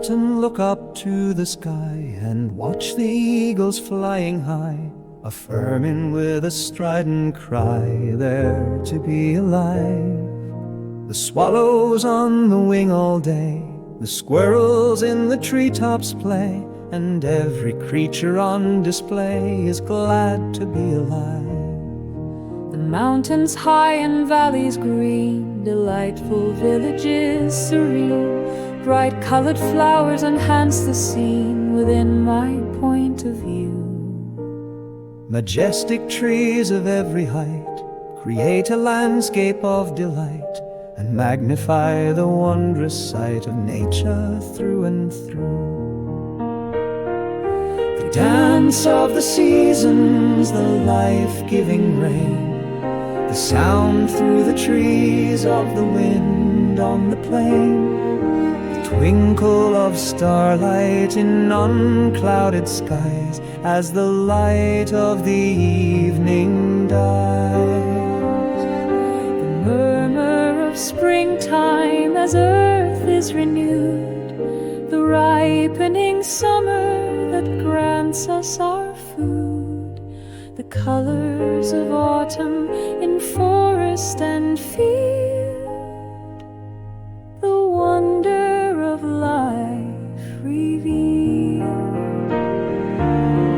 often look up to the sky and watch the eagles flying high, affirming with a strident cry they're to be alive. The swallows on the wing all day, the squirrels in the treetops play, and every creature on display is glad to be alive. The mountains high and valleys green, delightful villages serene, bright colored flowers enhance the scene within my point of view. Majestic trees of every height create a landscape of delight and magnify the wondrous sight of nature through and through. The dance of the seasons, the life-giving rain, the sound through the trees of the wind on the plain, the twinkle of starlight in unclouded skies as the light of the evening dies. The murmur of springtime as earth is renewed, the ripening summer that grants us our food, the colors of autumn in forest and field, the wonder of life revealed.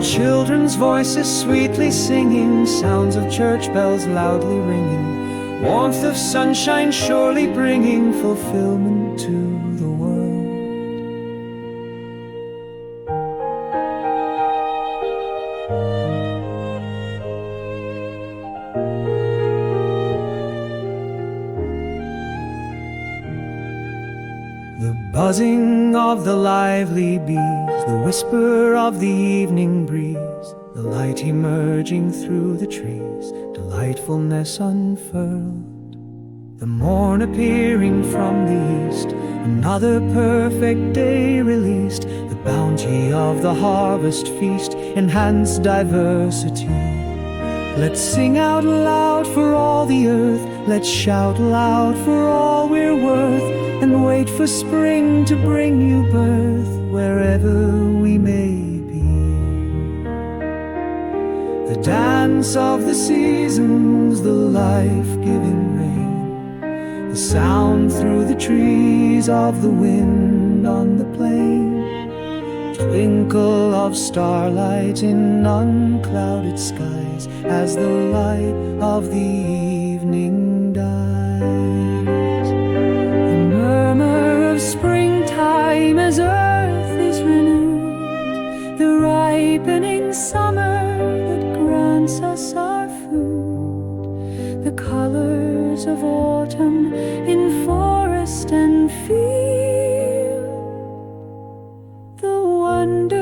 Children's voices sweetly singing, sounds of church bells loudly ringing, warmth of sunshine surely bringing fulfillment to the world. The buzzing of the lively bees, the whisper of the evening breeze, the light emerging through the trees, delightfulness unfurled. The morn appearing from the east, another perfect day released, the bounty of the harvest feast enhanced diversity. Let's sing out loud for all the earth, let's shout loud for all we're worth, and wait for spring to bring you birth wherever we may be. The dance of the seasons, the life-giving rain, the sound through the trees of the wind on the plain, twinkle of starlight in unclouded skies as the light of the evening dies. Springtime as earth is renewed, the ripening summer that grants us our food, the colors of autumn in forest and field, the wonder